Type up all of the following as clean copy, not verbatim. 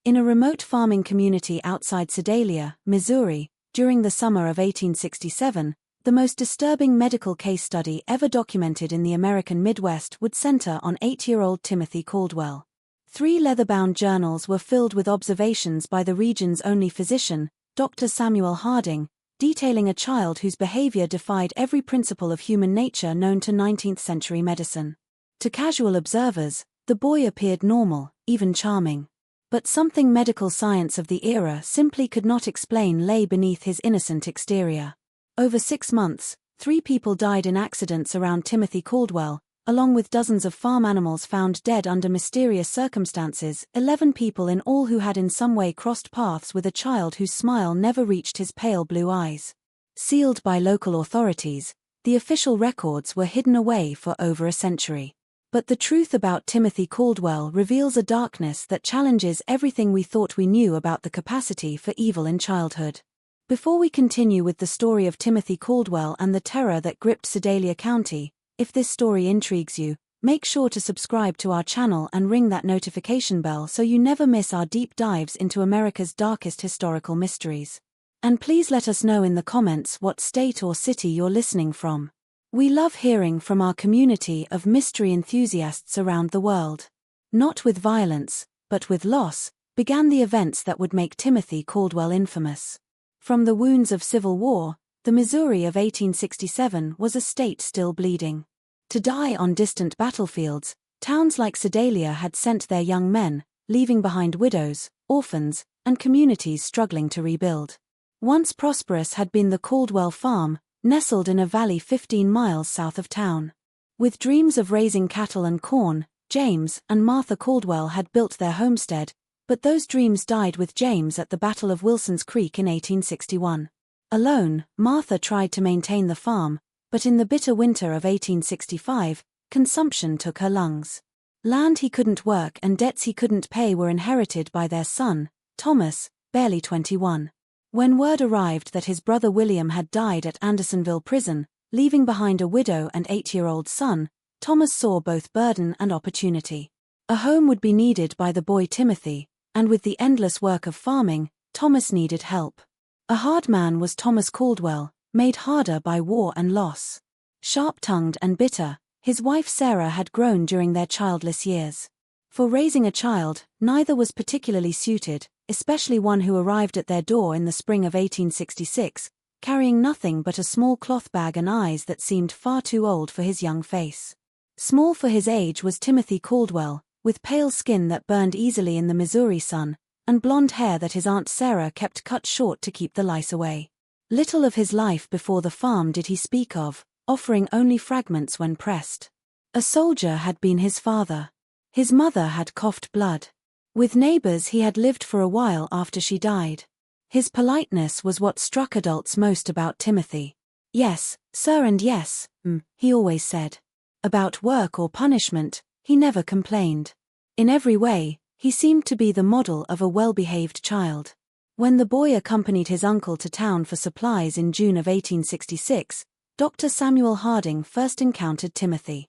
In a remote farming community outside Sedalia, Missouri, during the summer of 1867, the most disturbing medical case study ever documented in the American Midwest would center on 8-year-old Timothy Caldwell. 3 leather-bound journals were filled with observations by the region's only physician, Dr. Samuel Harding, detailing a child whose behavior defied every principle of human nature known to 19th-century medicine. To casual observers, the boy appeared normal, even charming. But something medical science of the era simply could not explain lay beneath his innocent exterior. Over 6 months, 3 people died in accidents around Timothy Caldwell, along with dozens of farm animals found dead under mysterious circumstances. 11 people in all who had in some way crossed paths with a child whose smile never reached his pale blue eyes. Sealed by local authorities, the official records were hidden away for over a century. But the truth about Timothy Caldwell reveals a darkness that challenges everything we thought we knew about the capacity for evil in childhood. Before we continue with the story of Timothy Caldwell and the terror that gripped Sedalia County, if this story intrigues you, make sure to subscribe to our channel and ring that notification bell so you never miss our deep dives into America's darkest historical mysteries. And please let us know in the comments what state or city you're listening from. We love hearing from our community of mystery enthusiasts around the world. Not with violence, but with loss, began the events that would make Timothy Caldwell infamous. From the wounds of civil war, the Missouri of 1867 was a state still bleeding. To die on distant battlefields, towns like Sedalia had sent their young men, leaving behind widows, orphans, and communities struggling to rebuild. Once prosperous had been the Caldwell farm, nestled in a valley 15 miles south of town. With dreams of raising cattle and corn, James and Martha Caldwell had built their homestead, but those dreams died with James at the Battle of Wilson's Creek in 1861. Alone, Martha tried to maintain the farm, but in the bitter winter of 1865, consumption took her lungs. Land he couldn't work and debts he couldn't pay were inherited by their son, Thomas, barely 21. When word arrived that his brother William had died at Andersonville Prison, leaving behind a widow and 8-year-old son, Thomas saw both burden and opportunity. A home would be needed by the boy Timothy, and with the endless work of farming, Thomas needed help. A hard man was Thomas Caldwell, made harder by war and loss. Sharp-tongued and bitter, his wife Sarah had grown during their childless years. For raising a child, neither was particularly suited, especially one who arrived at their door in the spring of 1866, carrying nothing but a small cloth bag and eyes that seemed far too old for his young face. Small for his age was Timothy Caldwell, with pale skin that burned easily in the Missouri sun, and blonde hair that his Aunt Sarah kept cut short to keep the lice away. Little of his life before the farm did he speak of, offering only fragments when pressed. A soldier had been his father. His mother had coughed blood. With neighbors he had lived for a while after she died. His politeness was what struck adults most about Timothy. Yes, sir, and yes, he always said. About work or punishment, he never complained. In every way, he seemed to be the model of a well-behaved child. When the boy accompanied his uncle to town for supplies in June of 1866, Dr. Samuel Harding first encountered Timothy.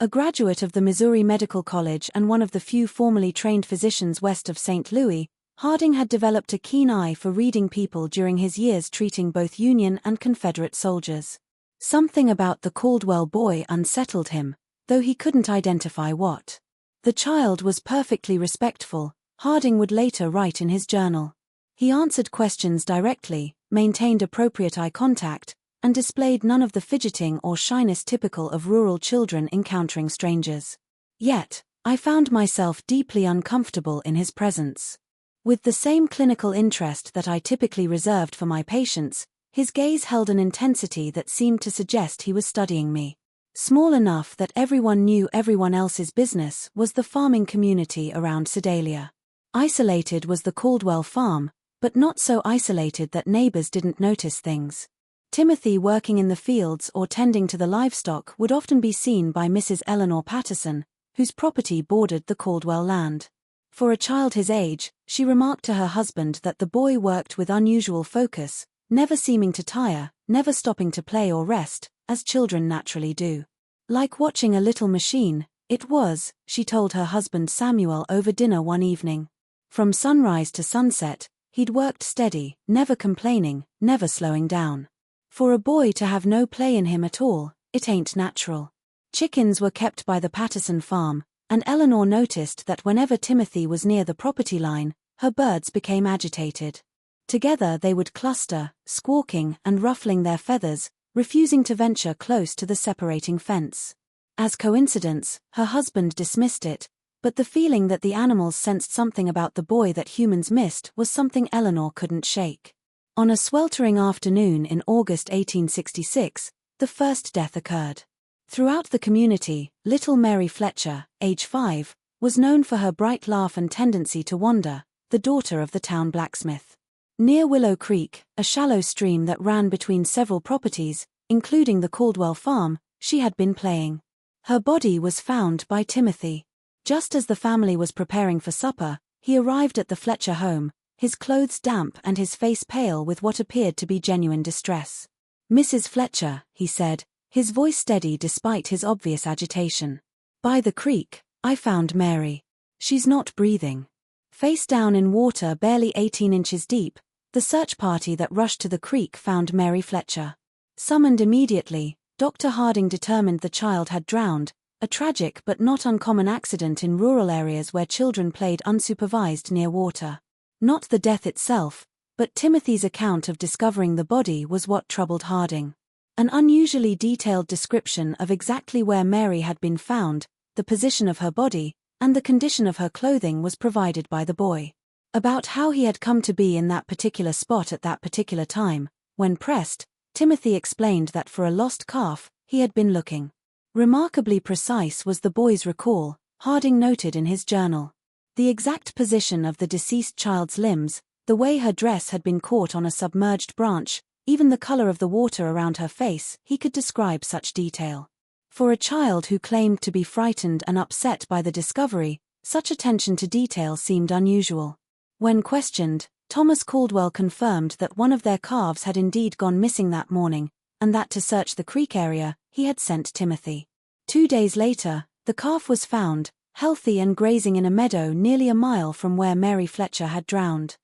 A graduate of the Missouri Medical College and one of the few formally trained physicians west of St. Louis, Harding had developed a keen eye for reading people during his years treating both Union and Confederate soldiers. Something about the Caldwell boy unsettled him, though he couldn't identify what. The child was perfectly respectful, Harding would later write in his journal. He answered questions directly, maintained appropriate eye contact, and displayed none of the fidgeting or shyness typical of rural children encountering strangers. Yet, I found myself deeply uncomfortable in his presence. With the same clinical interest that I typically reserved for my patients, his gaze held an intensity that seemed to suggest he was studying me. Small enough that everyone knew everyone else's business was the farming community around Sedalia. Isolated was the Caldwell farm, but not so isolated that neighbors didn't notice things. Timothy working in the fields or tending to the livestock would often be seen by Mrs. Eleanor Patterson, whose property bordered the Caldwell land. For a child his age, she remarked to her husband that the boy worked with unusual focus, never seeming to tire, never stopping to play or rest, as children naturally do. Like watching a little machine, it was, she told her husband Samuel over dinner one evening. From sunrise to sunset, he'd worked steady, never complaining, never slowing down. For a boy to have no play in him at all, it ain't natural. Chickens were kept by the Patterson farm, and Eleanor noticed that whenever Timothy was near the property line, her birds became agitated. Together they would cluster, squawking and ruffling their feathers, refusing to venture close to the separating fence. As coincidence, her husband dismissed it, but the feeling that the animals sensed something about the boy that humans missed was something Eleanor couldn't shake. On a sweltering afternoon in August 1866, the first death occurred. Throughout the community, little Mary Fletcher, age 5, was known for her bright laugh and tendency to wander, the daughter of the town blacksmith. Near Willow Creek, a shallow stream that ran between several properties, including the Caldwell farm, she had been playing. Her body was found by Timothy. Just as the family was preparing for supper, he arrived at the Fletcher home, his clothes damp and his face pale with what appeared to be genuine distress. "Mrs. Fletcher," he said, his voice steady despite his obvious agitation. "By the creek, I found Mary. She's not breathing." Face down in water barely 18 inches deep, the search party that rushed to the creek found Mary Fletcher. Summoned immediately, Dr. Harding determined the child had drowned, a tragic but not uncommon accident in rural areas where children played unsupervised near water. Not the death itself, but Timothy's account of discovering the body was what troubled Harding. An unusually detailed description of exactly where Mary had been found, the position of her body, and the condition of her clothing was provided by the boy. About how he had come to be in that particular spot at that particular time, when pressed, Timothy explained that for a lost calf, he had been looking. Remarkably precise was the boy's recall, Harding noted in his journal. The exact position of the deceased child's limbs, the way her dress had been caught on a submerged branch, even the color of the water around her face, he could describe such detail. For a child who claimed to be frightened and upset by the discovery, such attention to detail seemed unusual. When questioned, Thomas Caldwell confirmed that one of their calves had indeed gone missing that morning, and that to search the creek area, he had sent Timothy. 2 days later, the calf was found, healthy and grazing in a meadow nearly a mile from where Mary Fletcher had drowned.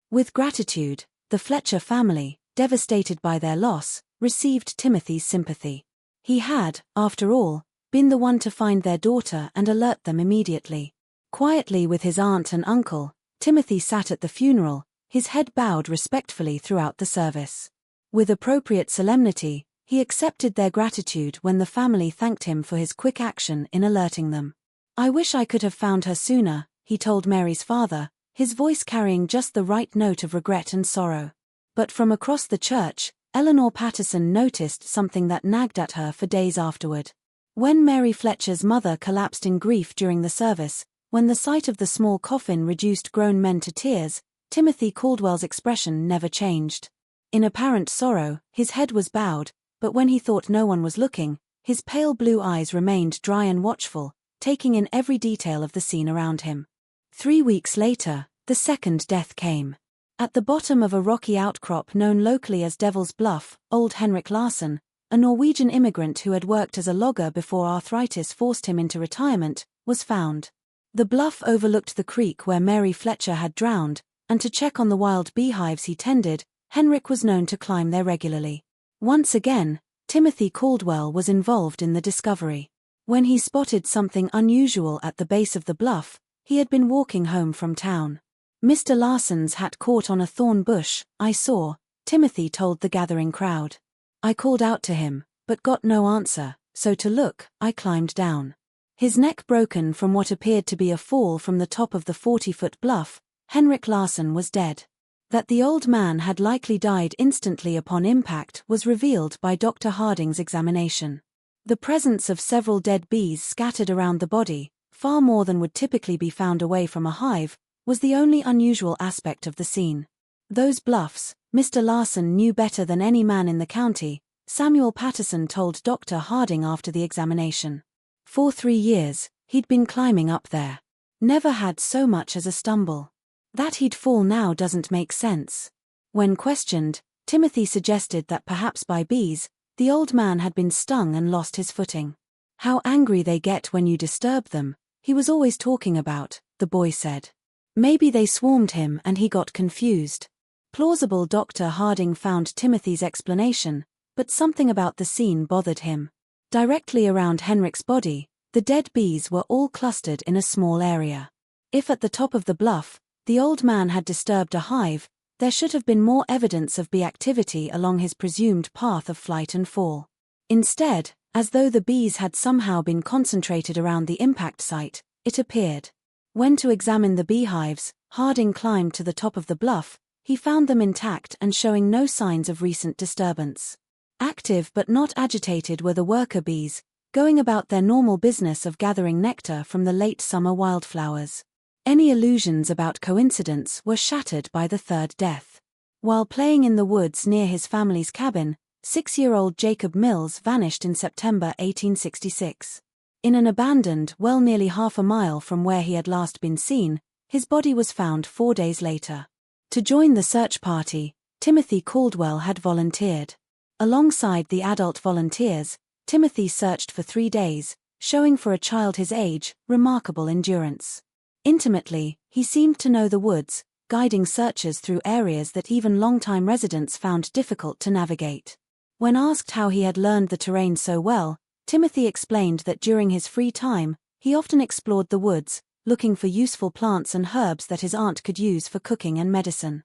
With gratitude, the Fletcher family, devastated by their loss, received Timothy's sympathy. He had, after all, been the one to find their daughter and alert them immediately. Quietly with his aunt and uncle, Timothy sat at the funeral, his head bowed respectfully throughout the service. With appropriate solemnity, he accepted their gratitude when the family thanked him for his quick action in alerting them. "I wish I could have found her sooner," he told Mary's father, his voice carrying just the right note of regret and sorrow. But from across the church, Eleanor Patterson noticed something that nagged at her for days afterward. When Mary Fletcher's mother collapsed in grief during the service, when the sight of the small coffin reduced grown men to tears, Timothy Caldwell's expression never changed. In apparent sorrow, his head was bowed, but when he thought no one was looking, his pale blue eyes remained dry and watchful, taking in every detail of the scene around him. 3 weeks later, the second death came. At the bottom of a rocky outcrop known locally as Devil's Bluff, old Henrik Larsson, a Norwegian immigrant who had worked as a logger before arthritis forced him into retirement, was found. The bluff overlooked the creek where Mary Fletcher had drowned, and to check on the wild beehives he tended, Henrik was known to climb there regularly. Once again, Timothy Caldwell was involved in the discovery. When he spotted something unusual at the base of the bluff, he had been walking home from town. "Mr. Larsson's hat caught on a thorn bush, I saw," Timothy told the gathering crowd. "I called out to him, but got no answer, so to look, I climbed down. His neck broken from what appeared to be a fall from the top of the 40-foot bluff, Henrik Larsson was dead. That the old man had likely died instantly upon impact was revealed by Dr. Harding's examination. The presence of several dead bees scattered around the body, far more than would typically be found away from a hive, was the only unusual aspect of the scene. Those bluffs, Mr. Larsson knew better than any man in the county, Samuel Patterson told Dr. Harding after the examination. For 3 years, he'd been climbing up there. Never had so much as a stumble. That he'd fall now doesn't make sense. When questioned, Timothy suggested that perhaps by bees, the old man had been stung and lost his footing. "How angry they get when you disturb them," he was always talking about, the boy said. Maybe they swarmed him and he got confused. Plausible. Dr. Harding found Timothy's explanation, but something about the scene bothered him. Directly around Henrik's body, the dead bees were all clustered in a small area. If at the top of the bluff, the old man had disturbed a hive, there should have been more evidence of bee activity along his presumed path of flight and fall. Instead, as though the bees had somehow been concentrated around the impact site, it appeared. When to examine the beehives, Harding climbed to the top of the bluff, he found them intact and showing no signs of recent disturbance. Active but not agitated were the worker bees, going about their normal business of gathering nectar from the late summer wildflowers. Any illusions about coincidence were shattered by the third death. While playing in the woods near his family's cabin, 6-year-old Jacob Mills vanished in September 1866. In an abandoned well nearly half a mile from where he had last been seen, his body was found 4 days later. To join the search party, Timothy Caldwell had volunteered. Alongside the adult volunteers, Timothy searched for 3 days, showing for a child his age, remarkable endurance. Intimately, he seemed to know the woods, guiding searchers through areas that even longtime residents found difficult to navigate. When asked how he had learned the terrain so well, Timothy explained that during his free time, he often explored the woods, looking for useful plants and herbs that his aunt could use for cooking and medicine.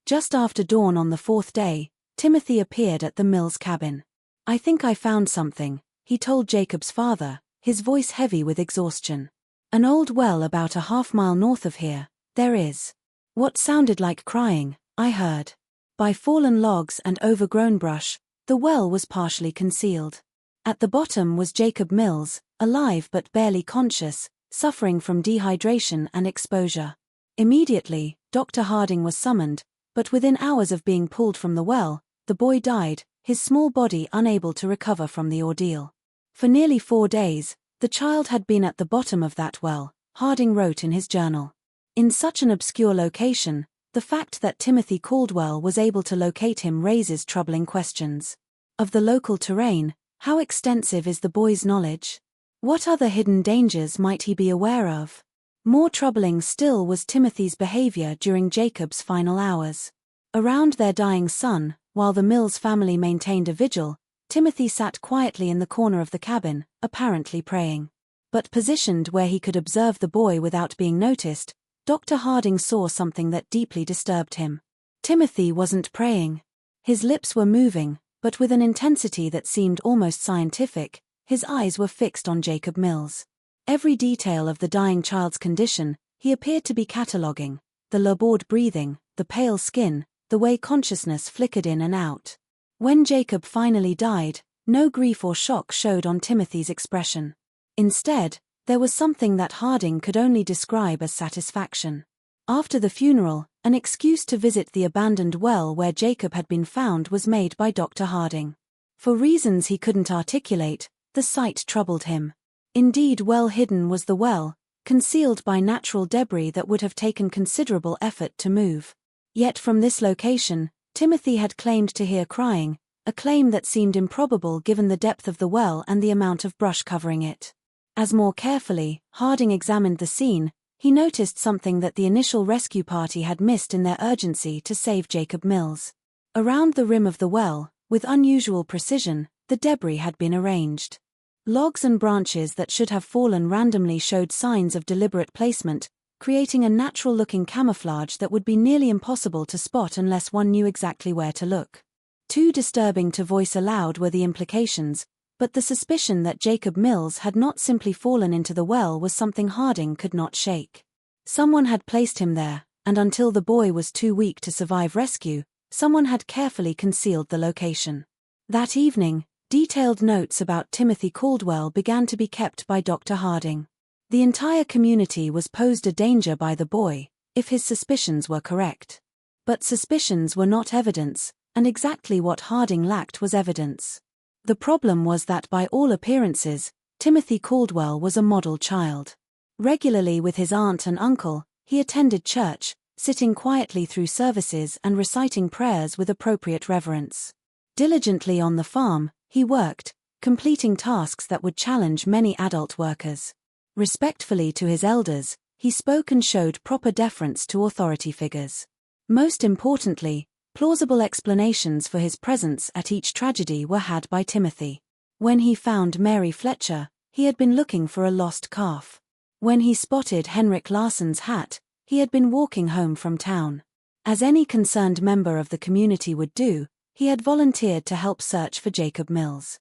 Just after dawn on the 4th day, Timothy appeared at the Mills cabin. "I think I found something," he told Jacob's father, his voice heavy with exhaustion. "An old well about a half-mile north of here, there is." What sounded like crying, I heard. By fallen logs and overgrown brush, the well was partially concealed. At the bottom was Jacob Mills, alive but barely conscious, suffering from dehydration and exposure. Immediately, Dr. Harding was summoned, but within hours of being pulled from the well, the boy died, his small body unable to recover from the ordeal. For nearly 4 days, the child had been at the bottom of that well, Harding wrote in his journal. In such an obscure location, the fact that Timothy Caldwell was able to locate him raises troubling questions. Of the local terrain, how extensive is the boy's knowledge? What other hidden dangers might he be aware of? More troubling still was Timothy's behavior during Jacob's final hours. Around their dying son, while the Mills family maintained a vigil, Timothy sat quietly in the corner of the cabin, apparently praying. But positioned where he could observe the boy without being noticed, Dr. Harding saw something that deeply disturbed him. Timothy wasn't praying. His lips were moving, but with an intensity that seemed almost scientific. His eyes were fixed on Jacob Mills. Every detail of the dying child's condition, he appeared to be cataloguing: the labored breathing, the pale skin, the way consciousness flickered in and out. When Jacob finally died, no grief or shock showed on Timothy's expression. Instead, there was something that Harding could only describe as satisfaction. After the funeral, an excuse to visit the abandoned well where Jacob had been found was made by Dr. Harding. For reasons he couldn't articulate, the site troubled him. Indeed, well hidden was the well, concealed by natural debris that would have taken considerable effort to move. Yet from this location, Timothy had claimed to hear crying, a claim that seemed improbable given the depth of the well and the amount of brush covering it. As more carefully, Harding examined the scene, he noticed something that the initial rescue party had missed in their urgency to save Jacob Mills. Around the rim of the well, with unusual precision, the debris had been arranged. Logs and branches that should have fallen randomly showed signs of deliberate placement, creating a natural-looking camouflage that would be nearly impossible to spot unless one knew exactly where to look. Too disturbing to voice aloud were the implications, but the suspicion that Jacob Mills had not simply fallen into the well was something Harding could not shake. Someone had placed him there, and until the boy was too weak to survive rescue, someone had carefully concealed the location. That evening, detailed notes about Timothy Caldwell began to be kept by Dr. Harding. The entire community was posed a danger by the boy, if his suspicions were correct. But suspicions were not evidence, and exactly what Harding lacked was evidence. The problem was that by all appearances, Timothy Caldwell was a model child. Regularly with his aunt and uncle, he attended church, sitting quietly through services and reciting prayers with appropriate reverence. Diligently on the farm, he worked, completing tasks that would challenge many adult workers. Respectfully to his elders, he spoke and showed proper deference to authority figures. Most importantly, plausible explanations for his presence at each tragedy were had by Timothy. When he found Mary Fletcher, he had been looking for a lost calf. When he spotted Henrik Larsson's hat, he had been walking home from town. As any concerned member of the community would do, he had volunteered to help search for Jacob Mills.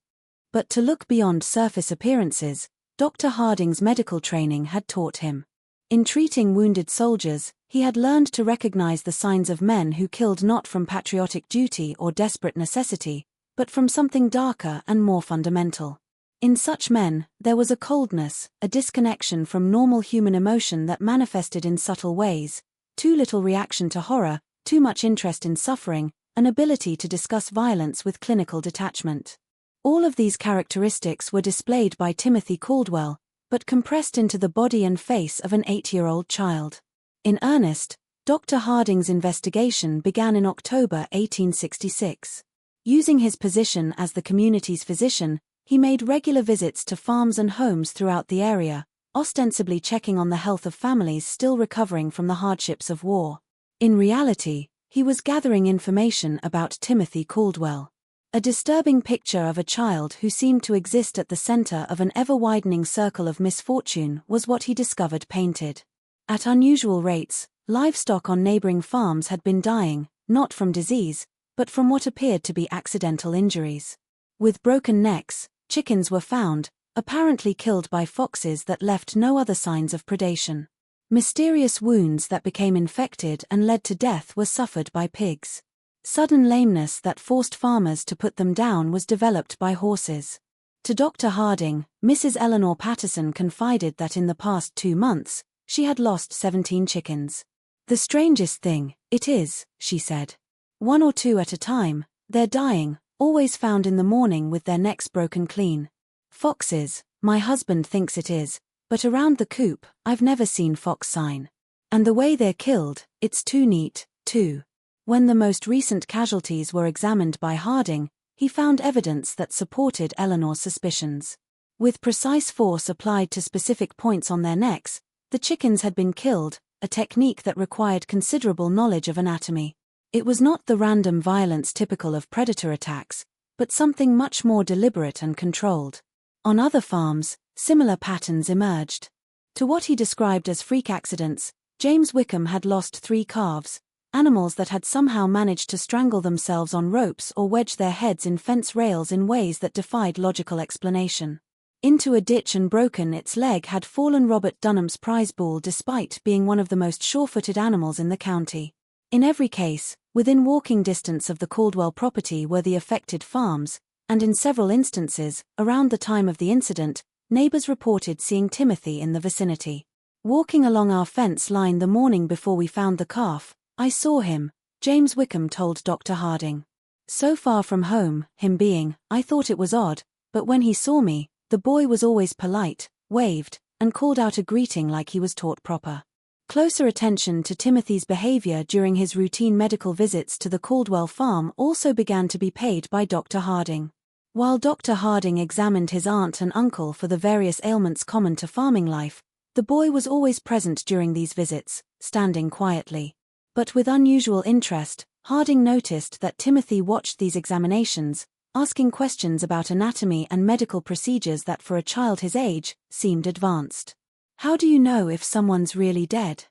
But to look beyond surface appearances, Dr. Harding's medical training had taught him. In treating wounded soldiers, he had learned to recognize the signs of men who killed not from patriotic duty or desperate necessity, but from something darker and more fundamental. In such men, there was a coldness, a disconnection from normal human emotion that manifested in subtle ways: too little reaction to horror, too much interest in suffering, an ability to discuss violence with clinical detachment. All of these characteristics were displayed by Timothy Caldwell, but compressed into the body and face of an 8-year-old child. In earnest, Dr. Harding's investigation began in October 1866. Using his position as the community's physician, he made regular visits to farms and homes throughout the area, ostensibly checking on the health of families still recovering from the hardships of war. In reality, he was gathering information about Timothy Caldwell. A disturbing picture of a child who seemed to exist at the center of an ever-widening circle of misfortune was what he discovered painted. At unusual rates, livestock on neighboring farms had been dying, not from disease, but from what appeared to be accidental injuries. With broken necks, chickens were found, apparently killed by foxes that left no other signs of predation. Mysterious wounds that became infected and led to death were suffered by pigs. Sudden lameness that forced farmers to put them down was developed by horses. To Dr. Harding, Mrs. Eleanor Patterson confided that in the past 2 months, she had lost 17 chickens. "The strangest thing, it is," she said. 1 or 2 at a time, they're dying, always found in the morning with their necks broken clean. Foxes, my husband thinks it is, but around the coop, I've never seen fox sign. And the way they're killed, it's too neat, too. When the most recent casualties were examined by Harding, he found evidence that supported Eleanor's suspicions. With precise force applied to specific points on their necks, the chickens had been killed, a technique that required considerable knowledge of anatomy. It was not the random violence typical of predator attacks, but something much more deliberate and controlled. On other farms, similar patterns emerged. To what he described as freak accidents, James Wickham had lost 3 calves, animals that had somehow managed to strangle themselves on ropes or wedge their heads in fence rails in ways that defied logical explanation. Into a ditch and broken its leg had fallen Robert Dunham's prize bull despite being one of the most sure-footed animals in the county. In every case, within walking distance of the Caldwell property were the affected farms, and in several instances, around the time of the incident, neighbors reported seeing Timothy in the vicinity. "Walking along our fence line the morning before we found the calf, I saw him," James Wickham told Dr. Harding. "So far from home, him being, I thought it was odd, but when he saw me, the boy was always polite, waved, and called out a greeting like he was taught proper." Closer attention to Timothy's behavior during his routine medical visits to the Caldwell farm also began to be paid by Dr. Harding. While Dr. Harding examined his aunt and uncle for the various ailments common to farming life, the boy was always present during these visits, standing quietly. But with unusual interest, Harding noticed that Timothy watched these examinations, asking questions about anatomy and medical procedures that for a child his age, seemed advanced. "How do you know if someone's really dead?"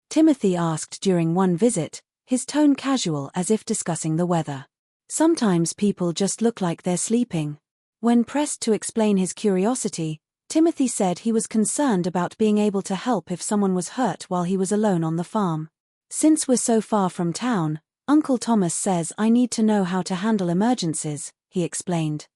Timothy asked during one visit, his tone casual as if discussing the weather. "Sometimes people just look like they're sleeping." When pressed to explain his curiosity, Timothy said he was concerned about being able to help if someone was hurt while he was alone on the farm. "Since we're so far from town, Uncle Thomas says I need to know how to handle emergencies," he explained.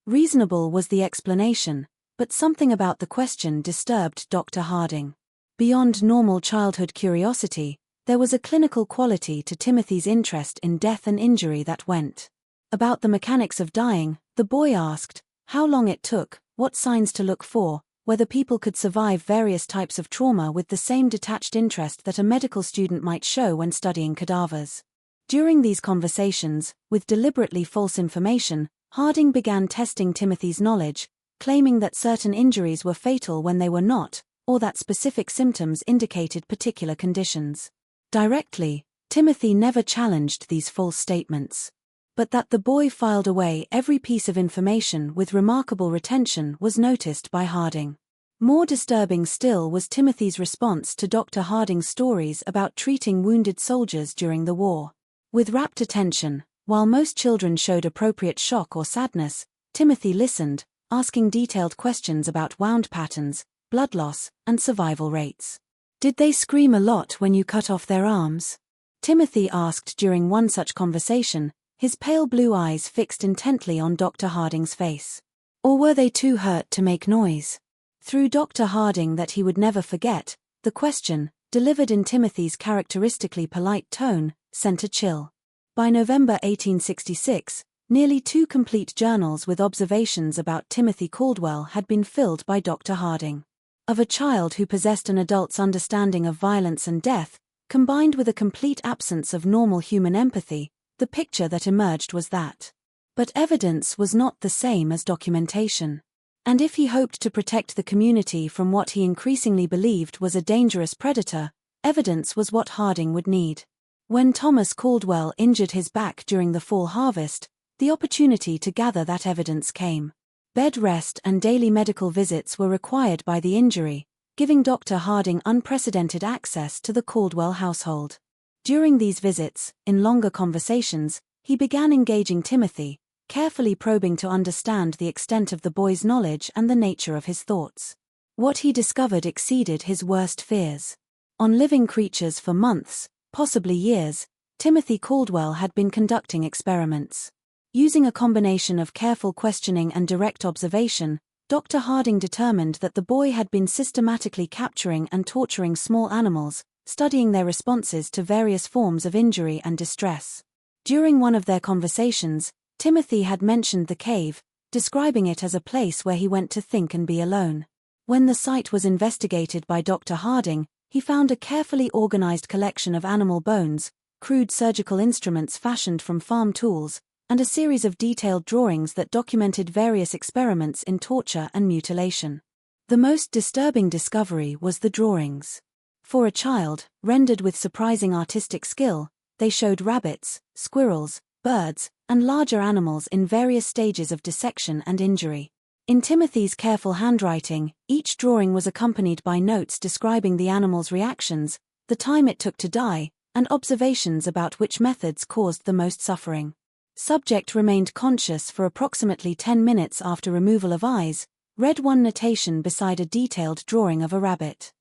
Reasonable was the explanation, but something about the question disturbed Dr. Harding. Beyond normal childhood curiosity, there was a clinical quality to Timothy's interest in death and injury that went. About the mechanics of dying, the boy asked how long it took, what signs to look for, whether people could survive various types of trauma with the same detached interest that a medical student might show when studying cadavers. During these conversations, with deliberately false information, Harding began testing Timothy's knowledge, claiming that certain injuries were fatal when they were not, or that specific symptoms indicated particular conditions. Directly, Timothy never challenged these false statements. But that the boy filed away every piece of information with remarkable retention was noticed by Harding. More disturbing still was Timothy's response to Dr. Harding's stories about treating wounded soldiers during the war. With rapt attention, while most children showed appropriate shock or sadness, Timothy listened, asking detailed questions about wound patterns, blood loss, and survival rates. "Did they scream a lot when you cut off their arms?" Timothy asked during one such conversation, his pale blue eyes fixed intently on Dr. Harding's face. "Or were they too hurt to make noise?" Through Dr. Harding that he would never forget, the question, delivered in Timothy's characteristically polite tone, sent a chill. By November 1866, nearly 2 complete journals with observations about Timothy Caldwell had been filled by Dr. Harding. Of a child who possessed an adult's understanding of violence and death, combined with a complete absence of normal human empathy, the picture that emerged was that. But evidence was not the same as documentation. And if he hoped to protect the community from what he increasingly believed was a dangerous predator, evidence was what Harding would need. When Thomas Caldwell injured his back during the fall harvest, the opportunity to gather that evidence came. Bed rest and daily medical visits were required by the injury, giving Dr. Harding unprecedented access to the Caldwell household. During these visits, in longer conversations, he began engaging Timothy, carefully probing to understand the extent of the boy's knowledge and the nature of his thoughts. What he discovered exceeded his worst fears. On living creatures for months, possibly years, Timothy Caldwell had been conducting experiments. Using a combination of careful questioning and direct observation, Dr. Harding determined that the boy had been systematically capturing and torturing small animals, studying their responses to various forms of injury and distress. During one of their conversations, Timothy had mentioned the cave, describing it as a place where he went to think and be alone. When the site was investigated by Dr. Harding, he found a carefully organized collection of animal bones, crude surgical instruments fashioned from farm tools, and a series of detailed drawings that documented various experiments in torture and mutilation. The most disturbing discovery was the drawings. For a child, rendered with surprising artistic skill, they showed rabbits, squirrels, birds, and larger animals in various stages of dissection and injury. In Timothy's careful handwriting, each drawing was accompanied by notes describing the animal's reactions, the time it took to die, and observations about which methods caused the most suffering. Subject remained conscious for approximately 10 minutes after removal of eyes, read one notation beside a detailed drawing of a rabbit.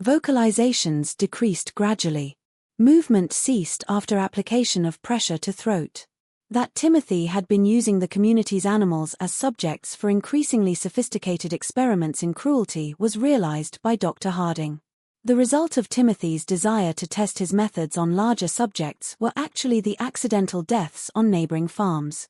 Vocalizations decreased gradually. Movement ceased after application of pressure to throat. That Timothy had been using the community's animals as subjects for increasingly sophisticated experiments in cruelty was realized by Dr. Harding. The result of Timothy's desire to test his methods on larger subjects were actually the accidental deaths on neighboring farms.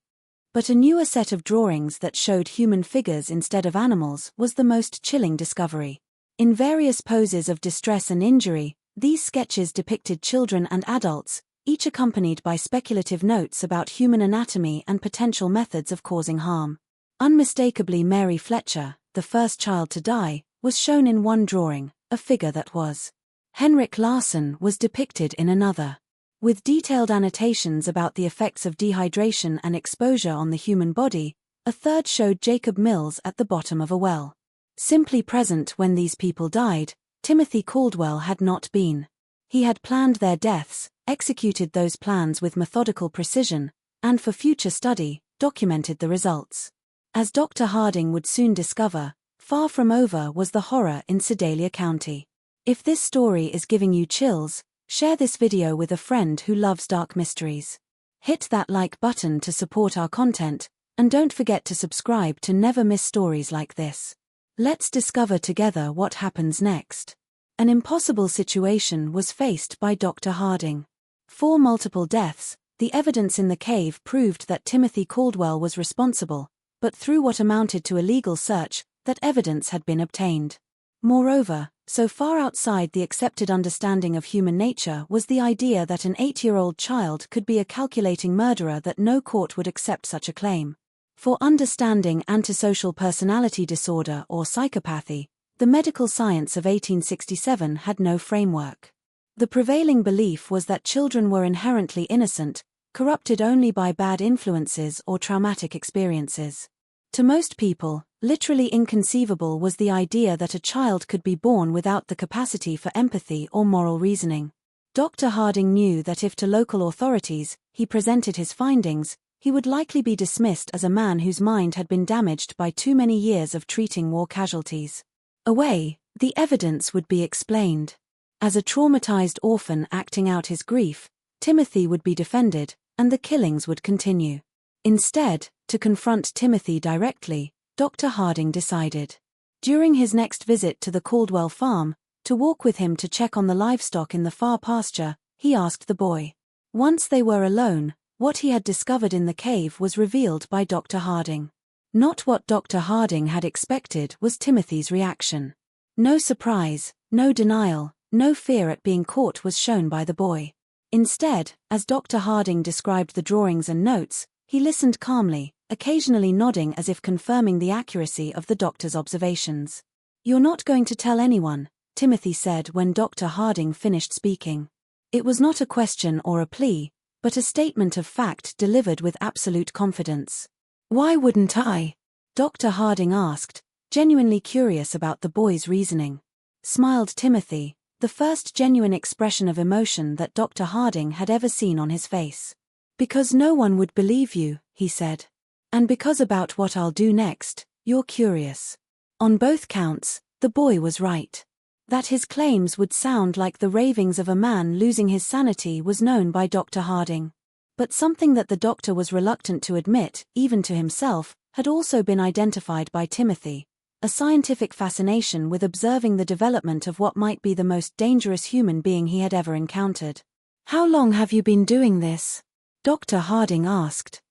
But a newer set of drawings that showed human figures instead of animals was the most chilling discovery. In various poses of distress and injury, these sketches depicted children and adults, each accompanied by speculative notes about human anatomy and potential methods of causing harm. Unmistakably Mary Fletcher, the first child to die, was shown in one drawing, a figure that was. Henrik Larsson was depicted in another. With detailed annotations about the effects of dehydration and exposure on the human body, a third showed Jacob Mills at the bottom of a well. Simply present when these people died, Timothy Caldwell had not been. He had planned their deaths, executed those plans with methodical precision, and for future study, documented the results. As Dr. Harding would soon discover, far from over was the horror in Sedalia County. If this story is giving you chills, share this video with a friend who loves dark mysteries. Hit that like button to support our content, and don't forget to subscribe to never miss stories like this. Let's discover together what happens next. An impossible situation was faced by Dr. Harding. 4 multiple deaths, the evidence in the cave proved that Timothy Caldwell was responsible, but through what amounted to a legal search, that evidence had been obtained. Moreover, so far outside the accepted understanding of human nature was the idea that an 8-year-old child could be a calculating murderer that no court would accept such a claim. For understanding antisocial personality disorder or psychopathy, The medical science of 1867 had no framework. The prevailing belief was that children were inherently innocent, corrupted only by bad influences or traumatic experiences. To most people, literally inconceivable was the idea that a child could be born without the capacity for empathy or moral reasoning. Dr. Harding knew that if to local authorities he presented his findings, he would likely be dismissed as a man whose mind had been damaged by too many years of treating war casualties. Away, the evidence would be explained. As a traumatized orphan acting out his grief, Timothy would be defended, and the killings would continue. Instead, to confront Timothy directly, Dr. Harding decided, during his next visit to the Caldwell farm, to walk with him to check on the livestock in the far pasture. He asked the boy. Once they were alone, what he had discovered in the cave was revealed by Dr. Harding. Not what Dr. Harding had expected was Timothy's reaction. No surprise, no denial, no fear at being caught was shown by the boy. Instead, as Dr. Harding described the drawings and notes, he listened calmly, occasionally nodding as if confirming the accuracy of the doctor's observations. "You're not going to tell anyone," Timothy said when Dr. Harding finished speaking. It was not a question or a plea, but a statement of fact delivered with absolute confidence. "Why wouldn't I?" Dr. Harding asked, genuinely curious about the boy's reasoning. Smiled Timothy, the first genuine expression of emotion that Dr. Harding had ever seen on his face. "Because no one would believe you," he said. "And because about what I'll do next, you're curious." On both counts, the boy was right. That his claims would sound like the ravings of a man losing his sanity was known by Dr. Harding. But something that the doctor was reluctant to admit, even to himself, had also been identified by Timothy: a scientific fascination with observing the development of what might be the most dangerous human being he had ever encountered. "How long have you been doing this?" Dr. Harding asked.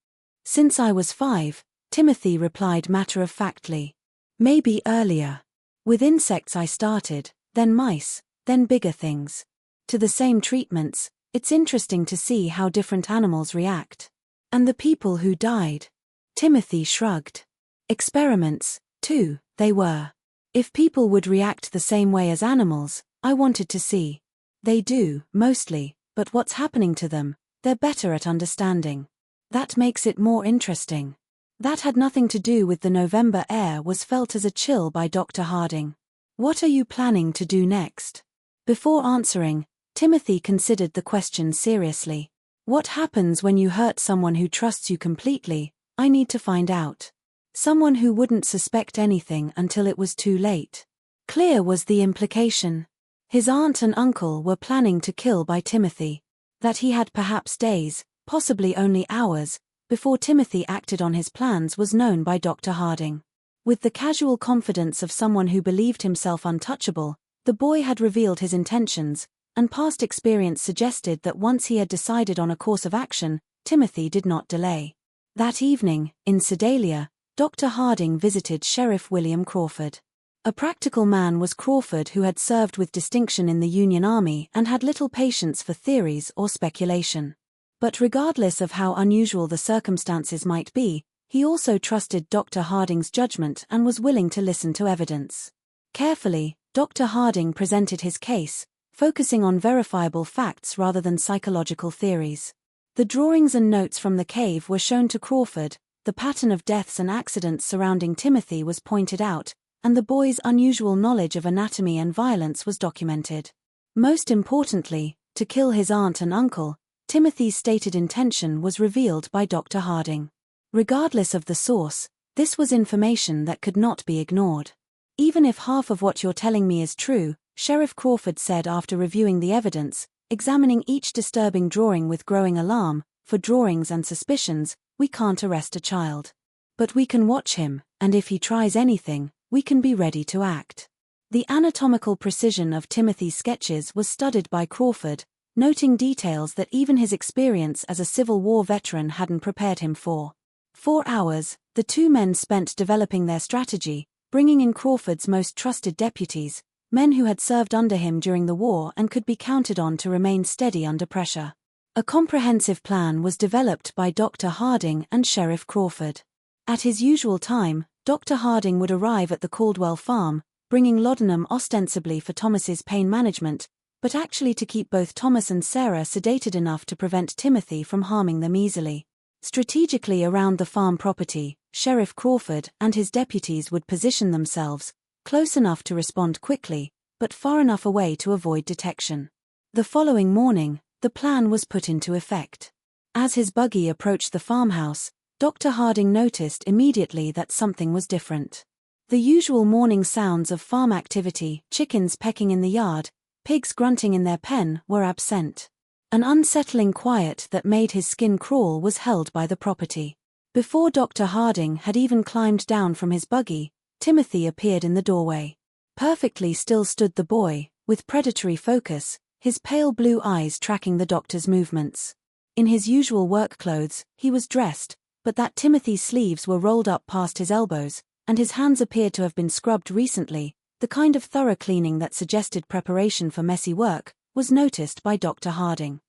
"Since I was 5, Timothy replied matter-of-factly. "Maybe earlier. With insects I started, then mice, then bigger things. To the same treatments, it's interesting to see how different animals react." "And the people who died?" Timothy shrugged. "Experiments, too, they were. If people would react the same way as animals, I wanted to see. They do, mostly, but what's happening to them, they're better at understanding. That makes it more interesting." That had nothing to do with the November air was felt as a chill by Dr. Harding. "What are you planning to do next?" Before answering, Timothy considered the question seriously. "What happens when you hurt someone who trusts you completely? I need to find out. Someone who wouldn't suspect anything until it was too late." Clear was the implication. His aunt and uncle were planning to kill by Timothy. That he had perhaps days, possibly only hours, before Timothy acted on his plans was known by Dr. Harding. With the casual confidence of someone who believed himself untouchable, the boy had revealed his intentions, and past experience suggested that once he had decided on a course of action, Timothy did not delay. That evening, in Sedalia, Dr. Harding visited Sheriff William Crawford. A practical man was Crawford, who had served with distinction in the Union Army and had little patience for theories or speculation. But regardless of how unusual the circumstances might be, he also trusted Dr. Harding's judgment and was willing to listen to evidence. Carefully, Dr. Harding presented his case, focusing on verifiable facts rather than psychological theories. The drawings and notes from the cave were shown to Crawford, the pattern of deaths and accidents surrounding Timothy was pointed out, and the boy's unusual knowledge of anatomy and violence was documented. Most importantly, to kill his aunt and uncle, Timothy's stated intention was revealed by Dr. Harding. Regardless of the source, this was information that could not be ignored. "Even if half of what you're telling me is true," Sheriff Crawford said after reviewing the evidence, examining each disturbing drawing with growing alarm, "for drawings and suspicions, we can't arrest a child. But we can watch him, and if he tries anything, we can be ready to act." The anatomical precision of Timothy's sketches was studied by Crawford, noting details that even his experience as a Civil War veteran hadn't prepared him for. 4 hours, the two men spent developing their strategy, bringing in Crawford's most trusted deputies, men who had served under him during the war and could be counted on to remain steady under pressure. A comprehensive plan was developed by Dr. Harding and Sheriff Crawford. At his usual time, Dr. Harding would arrive at the Caldwell farm, bringing laudanum ostensibly for Thomas's pain management, but actually to keep both Thomas and Sarah sedated enough to prevent Timothy from harming them easily. Strategically around the farm property, Sheriff Crawford and his deputies would position themselves, close enough to respond quickly, but far enough away to avoid detection. The following morning, the plan was put into effect. As his buggy approached the farmhouse, Dr. Harding noticed immediately that something was different. The usual morning sounds of farm activity, chickens pecking in the yard, pigs grunting in their pen, were absent. An unsettling quiet that made his skin crawl was held by the property. Before Dr. Harding had even climbed down from his buggy, Timothy appeared in the doorway. Perfectly still stood the boy, with predatory focus, his pale blue eyes tracking the doctor's movements. In his usual work clothes, he was dressed, but that Timothy's sleeves were rolled up past his elbows, and his hands appeared to have been scrubbed recently. The kind of thorough cleaning that suggested preparation for messy work was noticed by Dr. Harding.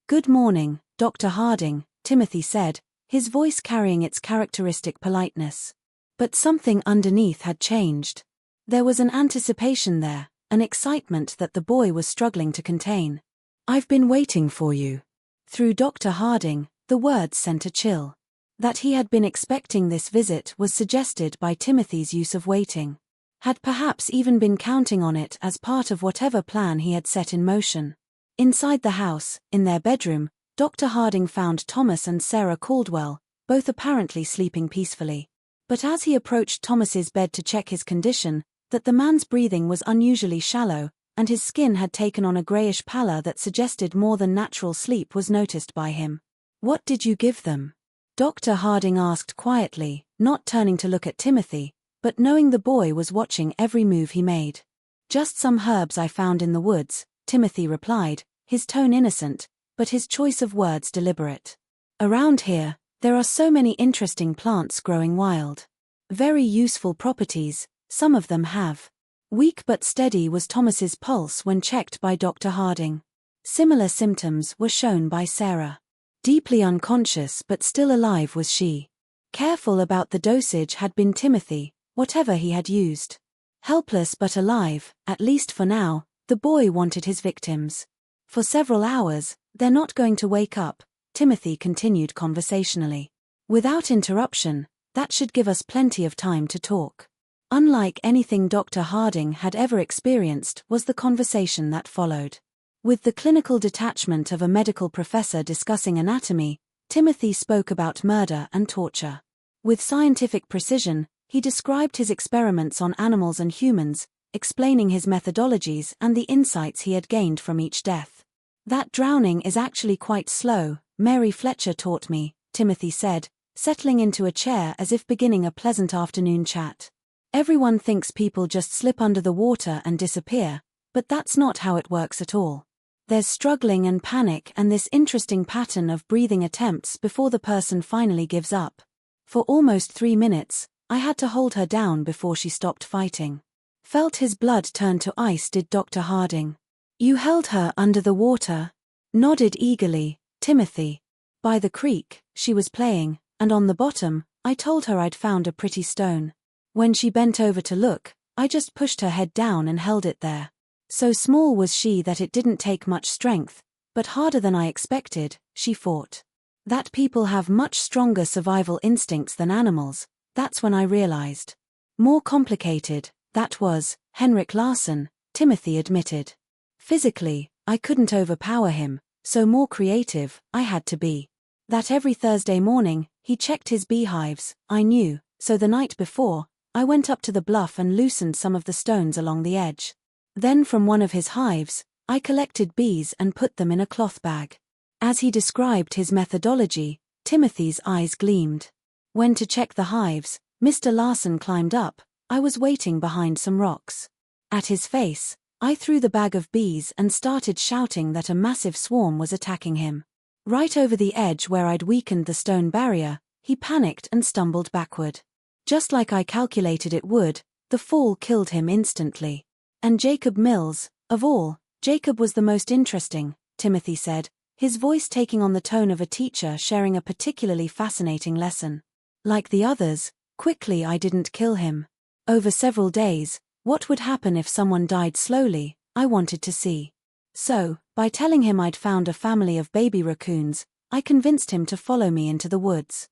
"Good morning, Dr. Harding," Timothy said, his voice carrying its characteristic politeness. But something underneath had changed. There was an anticipation there, an excitement that the boy was struggling to contain. "I've been waiting for you." Through Dr. Harding, the words sent a chill. That he had been expecting this visit was suggested by Timothy's use of waiting. Had perhaps even been counting on it as part of whatever plan he had set in motion. Inside the house, in their bedroom, Dr. Harding found Thomas and Sarah Caldwell, both apparently sleeping peacefully. But as he approached Thomas's bed to check his condition, that the man's breathing was unusually shallow, and his skin had taken on a greyish pallor that suggested more than natural sleep was noticed by him. "What did you give them?" Dr. Harding asked quietly, not turning to look at Timothy, but knowing the boy was watching every move he made. "Just some herbs I found in the woods," Timothy replied, his tone innocent, but his choice of words deliberate. "Around here, there are so many interesting plants growing wild. Very useful properties, some of them have." Weak but steady was Thomas's pulse when checked by Dr. Harding. Similar symptoms were shown by Sarah. Deeply unconscious but still alive was she. Careful about the dosage had been Timothy, whatever he had used. Helpless but alive, at least for now, the boy wanted his victims. "For several hours, they're not going to wake up," Timothy continued conversationally. "Without interruption, that should give us plenty of time to talk." Unlike anything Dr. Harding had ever experienced was the conversation that followed. With the clinical detachment of a medical professor discussing anatomy, Timothy spoke about murder and torture. With scientific precision, he described his experiments on animals and humans, explaining his methodologies and the insights he had gained from each death. "That drowning is actually quite slow, Mary Fletcher taught me," Timothy said, settling into a chair as if beginning a pleasant afternoon chat. "Everyone thinks people just slip under the water and disappear, but that's not how it works at all. There's struggling and panic and this interesting pattern of breathing attempts before the person finally gives up. For almost 3 minutes, I had to hold her down before she stopped fighting." Felt his blood turn to ice did Dr. Harding. "You held her under the water?" Nodded eagerly, Timothy. "By the creek, she was playing, and on the bottom, I told her I'd found a pretty stone. When she bent over to look, I just pushed her head down and held it there. So small was she that it didn't take much strength, but harder than I expected, she fought. That people have much stronger survival instincts than animals, that's when I realized. More complicated, that was, Henrik Larsson," Timothy admitted. "Physically, I couldn't overpower him, so more creative, I had to be. That every Thursday morning, he checked his beehives, I knew, so the night before, I went up to the bluff and loosened some of the stones along the edge. Then from one of his hives, I collected bees and put them in a cloth bag." As he described his methodology, Timothy's eyes gleamed. "When to check the hives, Mr. Larsson climbed up, I was waiting behind some rocks. At his face, I threw the bag of bees and started shouting that a massive swarm was attacking him. Right over the edge where I'd weakened the stone barrier, he panicked and stumbled backward. Just like I calculated it would, the fall killed him instantly. And Jacob Mills, of all, Jacob was the most interesting," Timothy said, his voice taking on the tone of a teacher sharing a particularly fascinating lesson. "Like the others, quickly I didn't kill him. Over several days, What would happen if someone died slowly, I wanted to see. So, by telling him I'd found a family of baby raccoons, I convinced him to follow me into the woods.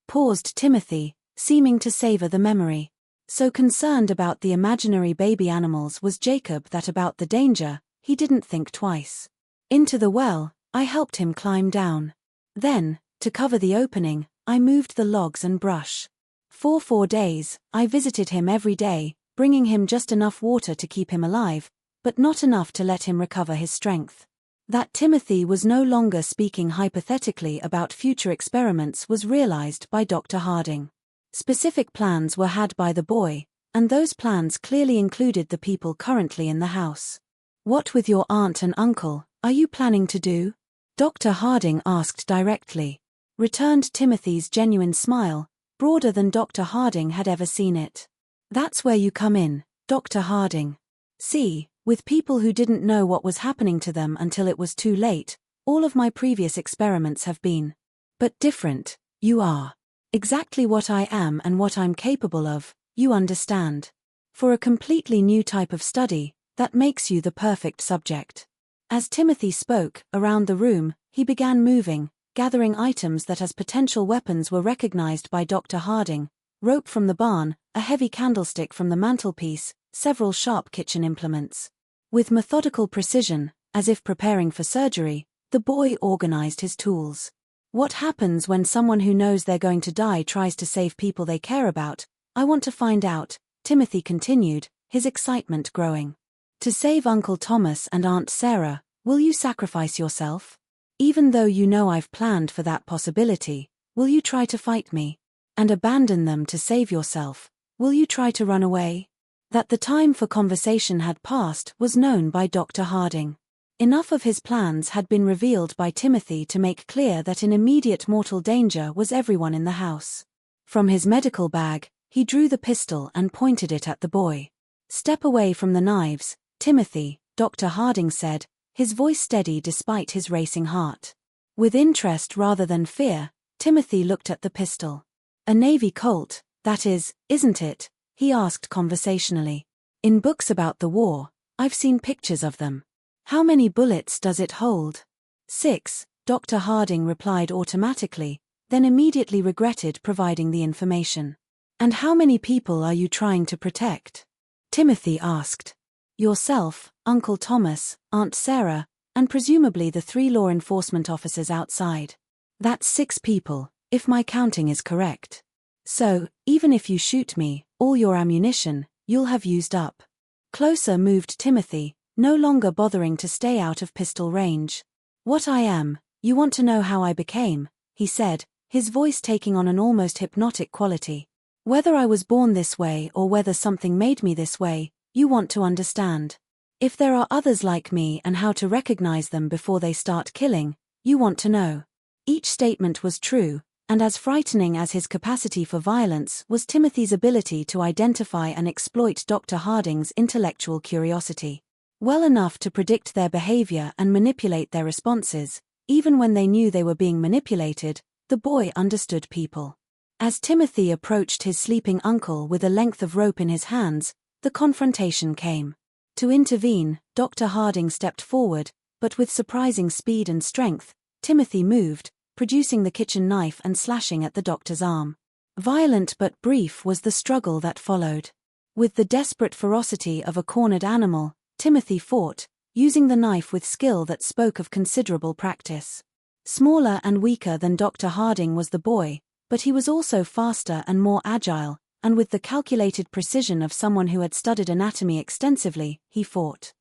Paused Timothy, seeming to savor the memory. So concerned about the imaginary baby animals was Jacob that about the danger, he didn't think twice. Into the well, I helped him climb down. Then, to cover the opening, I moved the logs and brush. For 4 days, I visited him every day, bringing him just enough water to keep him alive, but not enough to let him recover his strength. That Timothy was no longer speaking hypothetically about future experiments was realized by Dr. Harding. Specific plans were had by the boy, and those plans clearly included the people currently in the house. What with your aunt and uncle, are you planning to do? Dr. Harding asked directly. Returned Timothy's genuine smile, broader than Dr. Harding had ever seen it. That's where you come in, Dr. Harding. See, with people who didn't know what was happening to them until it was too late, all of my previous experiments have been. But different, you are. Exactly what I am and what I'm capable of, you understand. For a completely new type of study, that makes you the perfect subject. As Timothy spoke, around the room, he began moving, gathering items that as potential weapons were recognized by Dr. Harding: rope from the barn, a heavy candlestick from the mantelpiece, several sharp kitchen implements. With methodical precision, as if preparing for surgery, the boy organized his tools. What happens when someone who knows they're going to die tries to save people they care about? I want to find out, Timothy continued, his excitement growing. To save Uncle Thomas and Aunt Sarah, will you sacrifice yourself? Even though you know I've planned for that possibility, will you try to fight me? And abandon them to save yourself? Will you try to run away? That the time for conversation had passed was known by Dr. Harding. Enough of his plans had been revealed by Timothy to make clear that in immediate mortal danger was everyone in the house. From his medical bag, he drew the pistol and pointed it at the boy. Step away from the knives, Timothy, Dr. Harding said, his voice steady despite his racing heart. With interest rather than fear, Timothy looked at the pistol. A Navy Colt, that is, isn't it? He asked conversationally. In books about the war, I've seen pictures of them. How many bullets does it hold? 6, Dr. Harding replied automatically, then immediately regretted providing the information. And how many people are you trying to protect? Timothy asked. Yourself, Uncle Thomas, Aunt Sarah, and presumably the 3 law enforcement officers outside. That's 6 people, if my counting is correct. So, even if you shoot me, all your ammunition, you'll have used up. Closer moved Timothy, no longer bothering to stay out of pistol range. What I am, you want to know how I became, he said, his voice taking on an almost hypnotic quality. Whether I was born this way or whether something made me this way, you want to understand. If there are others like me and how to recognize them before they start killing, you want to know. Each statement was true, and as frightening as his capacity for violence was Timothy's ability to identify and exploit Dr. Harding's intellectual curiosity. Well enough to predict their behavior and manipulate their responses, even when they knew they were being manipulated, the boy understood people. As Timothy approached his sleeping uncle with a length of rope in his hands, the confrontation came. To intervene, Dr. Harding stepped forward, but with surprising speed and strength, Timothy moved, producing the kitchen knife and slashing at the doctor's arm. Violent but brief was the struggle that followed. With the desperate ferocity of a cornered animal, Timothy fought, using the knife with skill that spoke of considerable practice. Smaller and weaker than Dr. Harding was the boy, but he was also faster and more agile, and with the calculated precision of someone who had studied anatomy extensively, he fought.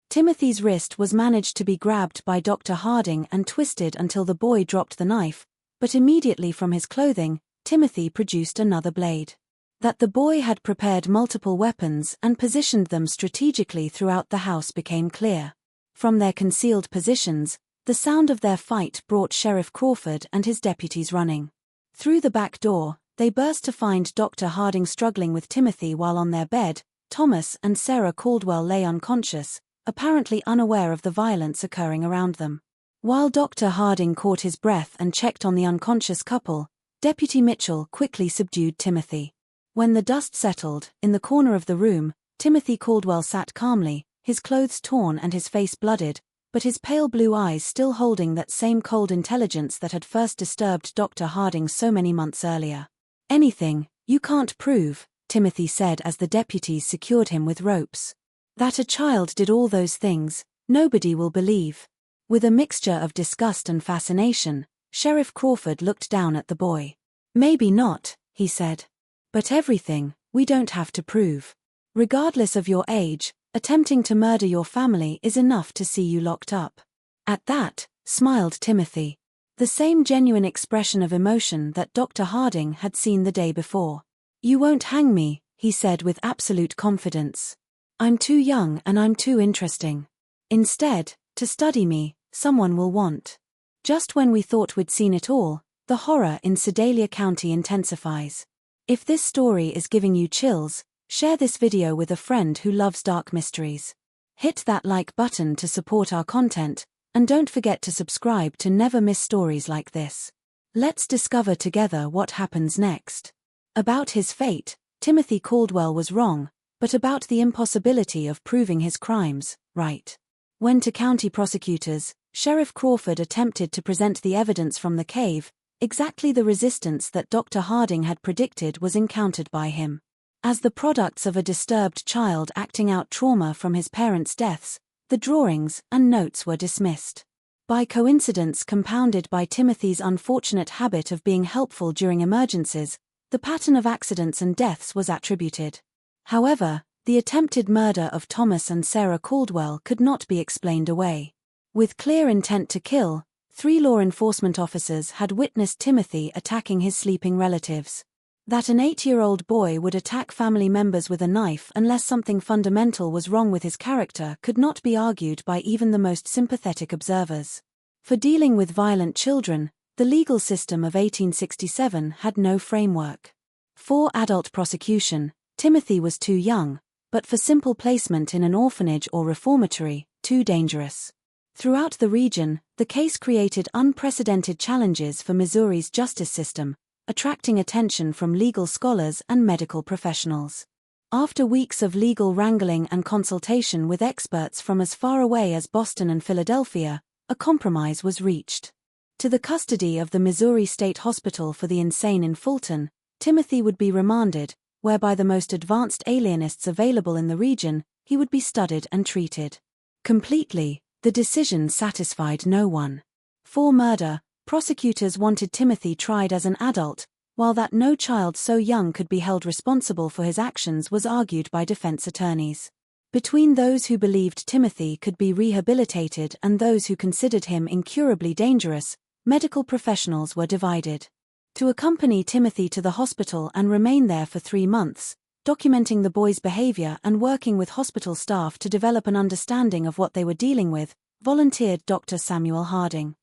Timothy's wrist was managed to be grabbed by Dr. Harding and twisted until the boy dropped the knife, but immediately from his clothing, Timothy produced another blade. That the boy had prepared multiple weapons and positioned them strategically throughout the house became clear. From their concealed positions, the sound of their fight brought Sheriff Crawford and his deputies running. Through the back door, they burst to find Dr. Harding struggling with Timothy while on their bed. Thomas and Sarah Caldwell lay unconscious, apparently unaware of the violence occurring around them. While Dr. Harding caught his breath and checked on the unconscious couple, Deputy Mitchell quickly subdued Timothy. When the dust settled, in the corner of the room, Timothy Caldwell sat calmly, his clothes torn and his face blooded, but his pale blue eyes still holding that same cold intelligence that had first disturbed Dr. Harding so many months earlier. "Anything you can't prove," Timothy said as the deputies secured him with ropes. "That a child did all those things, nobody will believe." With a mixture of disgust and fascination, Sheriff Crawford looked down at the boy. "Maybe not," he said. "But everything, we don't have to prove. Regardless of your age, attempting to murder your family is enough to see you locked up." At that, smiled Timothy. The same genuine expression of emotion that Dr. Harding had seen the day before. "You won't hang me," he said with absolute confidence. "I'm too young and I'm too interesting. Instead, to study me, someone will want." Just when we thought we'd seen it all, the horror in Sedalia County intensifies. If this story is giving you chills, share this video with a friend who loves dark mysteries. Hit that like button to support our content, and don't forget to subscribe to never miss stories like this. Let's discover together what happens next. About his fate, Timothy Caldwell was wrong, but about the impossibility of proving his crimes, right. When to county prosecutors, Sheriff Crawford attempted to present the evidence from the cave, exactly the resistance that Dr. Harding had predicted was encountered by him. As the products of a disturbed child acting out trauma from his parents' deaths, the drawings and notes were dismissed. By coincidence compounded by Timothy's unfortunate habit of being helpful during emergencies, the pattern of accidents and deaths was attributed. However, the attempted murder of Thomas and Sarah Caldwell could not be explained away. With clear intent to kill, 3 law enforcement officers had witnessed Timothy attacking his sleeping relatives. That an 8-year-old boy would attack family members with a knife unless something fundamental was wrong with his character could not be argued by even the most sympathetic observers. For dealing with violent children, the legal system of 1867 had no framework. For adult prosecution, Timothy was too young, but for simple placement in an orphanage or reformatory, too dangerous. Throughout the region, the case created unprecedented challenges for Missouri's justice system, attracting attention from legal scholars and medical professionals. After weeks of legal wrangling and consultation with experts from as far away as Boston and Philadelphia, a compromise was reached. To the custody of the Missouri State Hospital for the Insane in Fulton, Timothy would be remanded, where by the most advanced alienists available in the region, he would be studied and treated. Completely, the decision satisfied no one. For murder, prosecutors wanted Timothy tried as an adult, while that no child so young could be held responsible for his actions was argued by defense attorneys. Between those who believed Timothy could be rehabilitated and those who considered him incurably dangerous, medical professionals were divided. To accompany Timothy to the hospital and remain there for 3 months, documenting the boy's behavior and working with hospital staff to develop an understanding of what they were dealing with, volunteered Dr. Samuel Harding.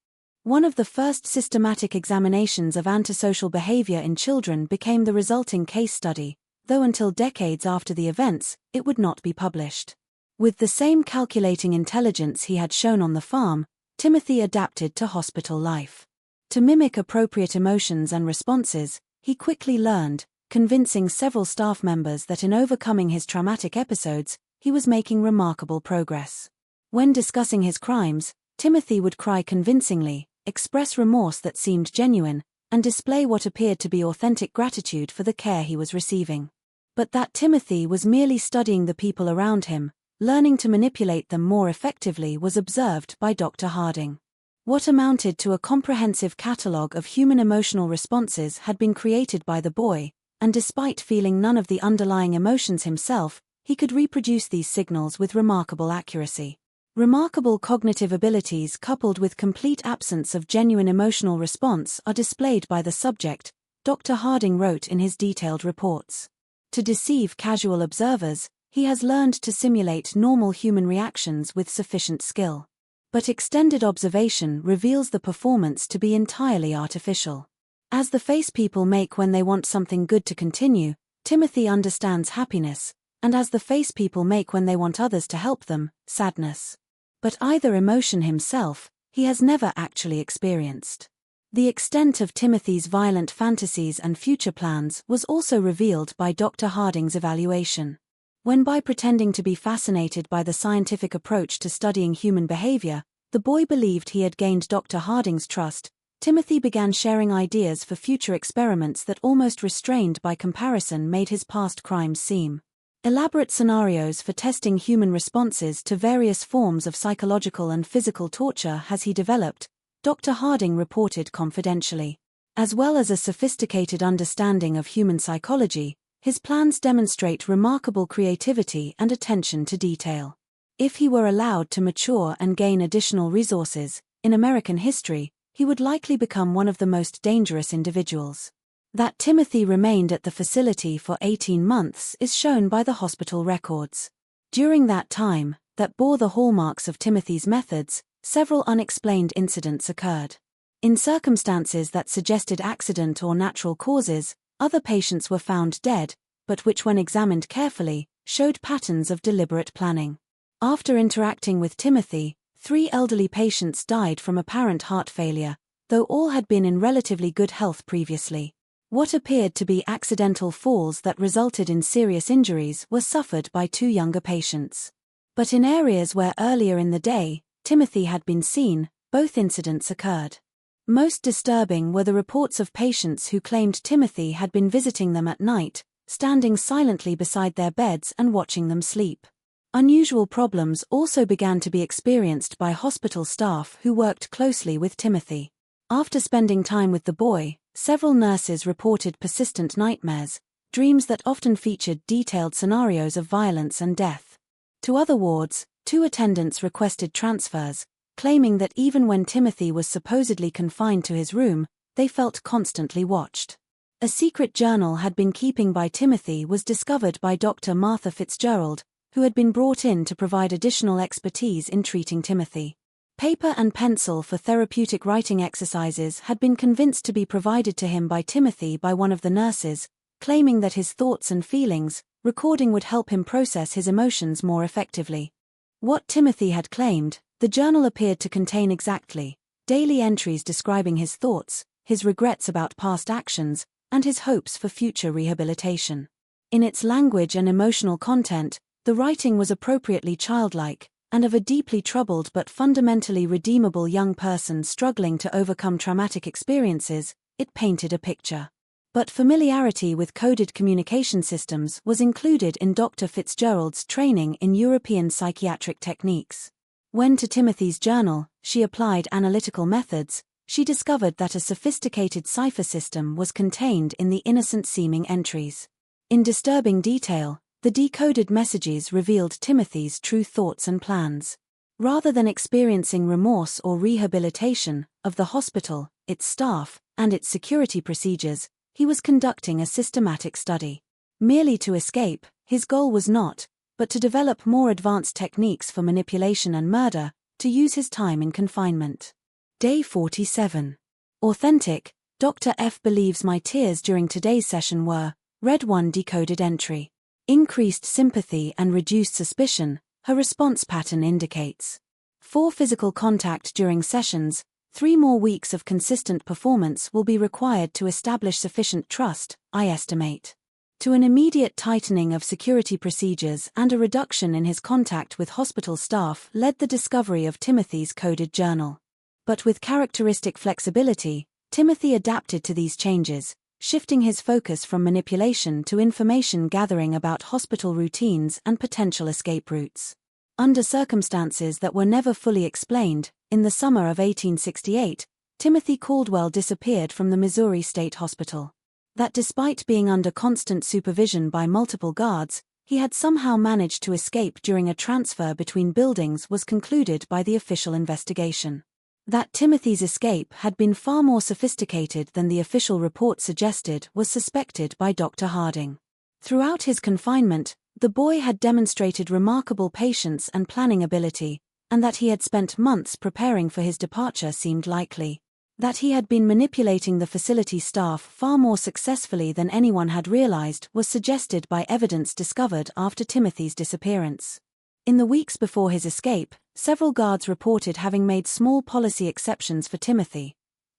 One of the first systematic examinations of antisocial behavior in children became the resulting case study, though until decades after the events, it would not be published. With the same calculating intelligence he had shown on the farm, Timothy adapted to hospital life. To mimic appropriate emotions and responses, he quickly learned, convincing several staff members that in overcoming his traumatic episodes, he was making remarkable progress. When discussing his crimes, Timothy would cry convincingly, express remorse that seemed genuine, and display what appeared to be authentic gratitude for the care he was receiving. But that Timothy was merely studying the people around him, learning to manipulate them more effectively was observed by Dr. Harding. What amounted to a comprehensive catalogue of human emotional responses had been created by the boy, and despite feeling none of the underlying emotions himself, he could reproduce these signals with remarkable accuracy. Remarkable cognitive abilities coupled with complete absence of genuine emotional response are displayed by the subject, Dr. Harding wrote in his detailed reports. To deceive casual observers, he has learned to simulate normal human reactions with sufficient skill. But extended observation reveals the performance to be entirely artificial. As the face people make when they want something good to continue, Timothy understands happiness, and as the face people make when they want others to help them, sadness. But either emotion himself, he has never actually experienced. The extent of Timothy's violent fantasies and future plans was also revealed by Dr. Harding's evaluation. When by pretending to be fascinated by the scientific approach to studying human behavior, the boy believed he had gained Dr. Harding's trust, Timothy began sharing ideas for future experiments that, almost restrained by comparison, made his past crimes seem elaborate scenarios for testing human responses to various forms of psychological and physical torture has he developed, Dr. Harding reported confidentially. As well as a sophisticated understanding of human psychology, his plans demonstrate remarkable creativity and attention to detail. If he were allowed to mature and gain additional resources, in American history, he would likely become one of the most dangerous individuals. That Timothy remained at the facility for 18 months is shown by the hospital records. During that time, that bore the hallmarks of Timothy's methods, several unexplained incidents occurred. In circumstances that suggested accident or natural causes, other patients were found dead, but which, when examined carefully, showed patterns of deliberate planning. After interacting with Timothy, 3 elderly patients died from apparent heart failure, though all had been in relatively good health previously. What appeared to be accidental falls that resulted in serious injuries were suffered by 2 younger patients. But in areas where earlier in the day, Timothy had been seen, both incidents occurred. Most disturbing were the reports of patients who claimed Timothy had been visiting them at night, standing silently beside their beds and watching them sleep. Unusual problems also began to be experienced by hospital staff who worked closely with Timothy. After spending time with the boy, several nurses reported persistent nightmares, dreams that often featured detailed scenarios of violence and death. To other wards, 2 attendants requested transfers, claiming that even when Timothy was supposedly confined to his room, they felt constantly watched. A secret journal had been keeping by Timothy was discovered by Dr. Martha Fitzgerald, who had been brought in to provide additional expertise in treating Timothy. Paper and pencil for therapeutic writing exercises had been convinced to be provided to him by Timothy by one of the nurses, claiming that his thoughts and feelings, recording would help him process his emotions more effectively. What Timothy had claimed, the journal appeared to contain exactly: daily entries describing his thoughts, his regrets about past actions, and his hopes for future rehabilitation. In its language and emotional content, the writing was appropriately childlike, and of a deeply troubled but fundamentally redeemable young person struggling to overcome traumatic experiences. It painted a picture. But familiarity with coded communication systems was included in Dr. Fitzgerald's training in European psychiatric techniques. When to Timothy's journal, she applied analytical methods, she discovered that a sophisticated cipher system was contained in the innocent-seeming entries. In disturbing detail, the decoded messages revealed Timothy's true thoughts and plans. Rather than experiencing remorse or rehabilitation of the hospital, its staff, and its security procedures, he was conducting a systematic study. Merely to escape, his goal was not, but to develop more advanced techniques for manipulation and murder, to use his time in confinement. Day 47. Authentic. Dr. F believes my tears during today's session were, read 1 decoded entry. Increased sympathy and reduced suspicion, her response pattern indicates. 4 physical contact during sessions, 3 more weeks of consistent performance will be required to establish sufficient trust, I estimate. To an immediate tightening of security procedures and a reduction in his contact with hospital staff led the discovery of Timothy's coded journal. But with characteristic flexibility, Timothy adapted to these changes, shifting his focus from manipulation to information gathering about hospital routines and potential escape routes. Under circumstances that were never fully explained, in the summer of 1868, Timothy Caldwell disappeared from the Missouri State Hospital. That despite being under constant supervision by multiple guards, he had somehow managed to escape during a transfer between buildings was concluded by the official investigation. That Timothy's escape had been far more sophisticated than the official report suggested was suspected by Dr. Harding. Throughout his confinement, the boy had demonstrated remarkable patience and planning ability, and that he had spent months preparing for his departure seemed likely. That he had been manipulating the facility staff far more successfully than anyone had realized was suggested by evidence discovered after Timothy's disappearance. In the weeks before his escape, several guards reported having made small policy exceptions for Timothy,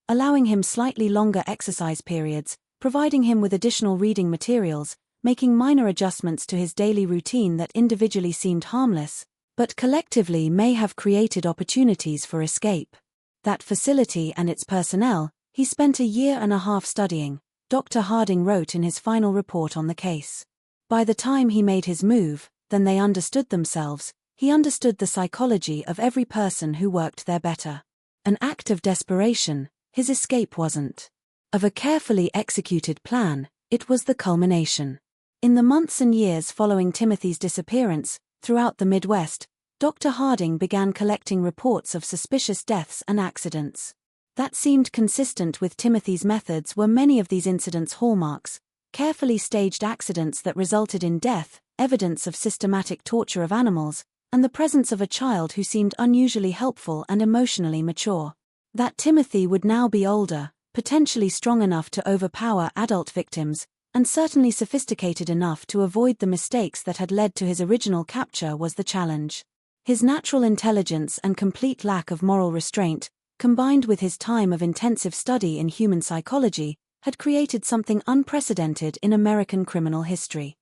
allowing him slightly longer exercise periods, providing him with additional reading materials, making minor adjustments to his daily routine that individually seemed harmless, but collectively may have created opportunities for escape. That facility and its personnel, he spent a year and a half studying, Dr. Harding wrote in his final report on the case. By the time he made his move, then they understood themselves, he understood the psychology of every person who worked there better. An act of desperation, his escape wasn't. Of a carefully executed plan, it was the culmination. In the months and years following Timothy's disappearance, throughout the Midwest, Dr. Harding began collecting reports of suspicious deaths and accidents. That seemed consistent with Timothy's methods were many of these incidents' hallmarks: carefully staged accidents that resulted in death, evidence of systematic torture of animals, and the presence of a child who seemed unusually helpful and emotionally mature. That Timothy would now be older, potentially strong enough to overpower adult victims, and certainly sophisticated enough to avoid the mistakes that had led to his original capture was the challenge. His natural intelligence and complete lack of moral restraint, combined with his time of intensive study in human psychology, had created something unprecedented in American criminal history.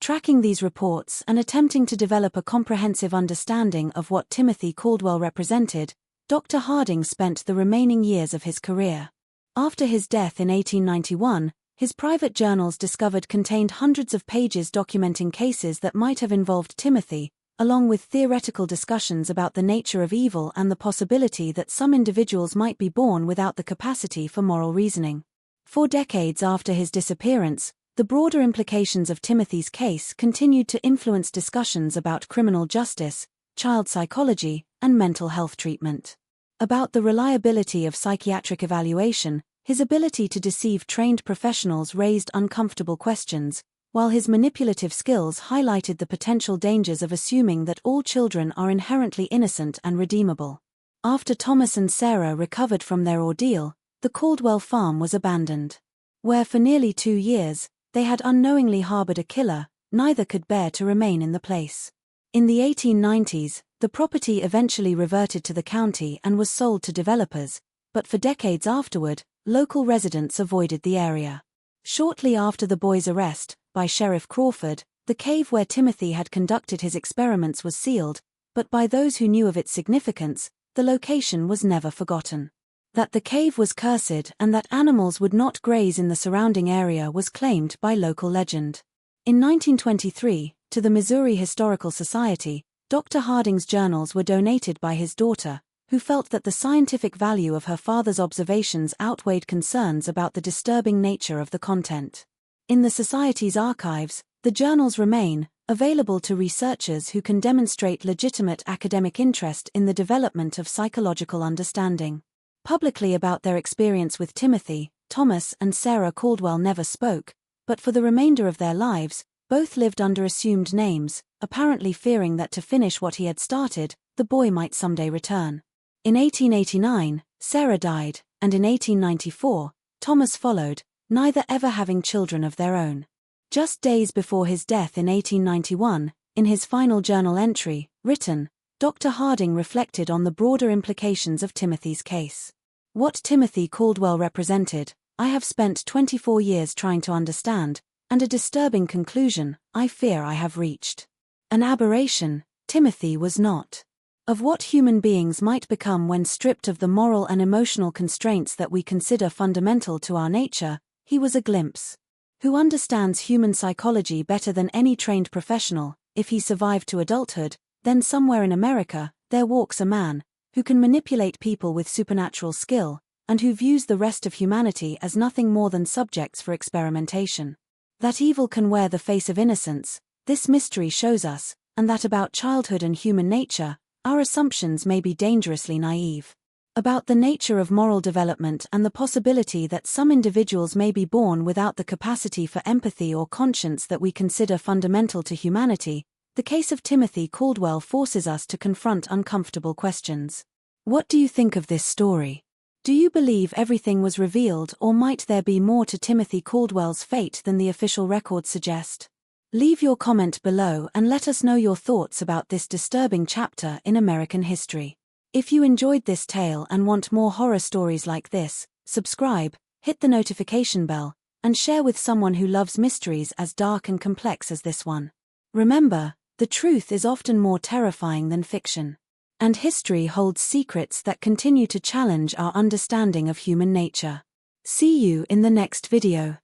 Tracking these reports and attempting to develop a comprehensive understanding of what Timothy Caldwell represented, Dr. Harding spent the remaining years of his career. After his death in 1891, his private journals discovered contained hundreds of pages documenting cases that might have involved Timothy, along with theoretical discussions about the nature of evil and the possibility that some individuals might be born without the capacity for moral reasoning. 4 decades after his disappearance, the broader implications of Timothy's case continued to influence discussions about criminal justice, child psychology, and mental health treatment. About the reliability of psychiatric evaluation, his ability to deceive trained professionals raised uncomfortable questions, while his manipulative skills highlighted the potential dangers of assuming that all children are inherently innocent and redeemable. After Thomas and Sarah recovered from their ordeal, the Caldwell farm was abandoned. Where for nearly 2 years, they had unknowingly harbored a killer, neither could bear to remain in the place. In the 1890s, the property eventually reverted to the county and was sold to developers, but for decades afterward, local residents avoided the area. Shortly after the boy's arrest, by Sheriff Crawford, the cave where Timothy had conducted his experiments was sealed, but by those who knew of its significance, the location was never forgotten. That the cave was cursed and that animals would not graze in the surrounding area was claimed by local legend. In 1923, to the Missouri Historical Society, Dr. Harding's journals were donated by his daughter, who felt that the scientific value of her father's observations outweighed concerns about the disturbing nature of the content. In the Society's archives, the journals remain, available to researchers who can demonstrate legitimate academic interest in the development of psychological understanding. Publicly about their experience with Timothy, Thomas and Sarah Caldwell never spoke, but for the remainder of their lives, both lived under assumed names, apparently fearing that to finish what he had started, the boy might someday return. In 1889, Sarah died, and in 1894, Thomas followed, neither ever having children of their own. Just days before his death in 1891, in his final journal entry, written, Dr. Harding reflected on the broader implications of Timothy's case. What Timothy Caldwell represented, I have spent 24 years trying to understand, and a disturbing conclusion, I fear I have reached. An aberration, Timothy was not. Of what human beings might become when stripped of the moral and emotional constraints that we consider fundamental to our nature, he was a glimpse. Who understands human psychology better than any trained professional? If he survived to adulthood, then somewhere in America, there walks a man, who can manipulate people with supernatural skill, and who views the rest of humanity as nothing more than subjects for experimentation. That evil can wear the face of innocence, this mystery shows us, and that about childhood and human nature, our assumptions may be dangerously naive. About the nature of moral development and the possibility that some individuals may be born without the capacity for empathy or conscience that we consider fundamental to humanity, the case of Timothy Caldwell forces us to confront uncomfortable questions. What do you think of this story? Do you believe everything was revealed, or might there be more to Timothy Caldwell's fate than the official records suggest? Leave your comment below and let us know your thoughts about this disturbing chapter in American history. If you enjoyed this tale and want more horror stories like this, subscribe, hit the notification bell, and share with someone who loves mysteries as dark and complex as this one. Remember, the truth is often more terrifying than fiction. And history holds secrets that continue to challenge our understanding of human nature. See you in the next video.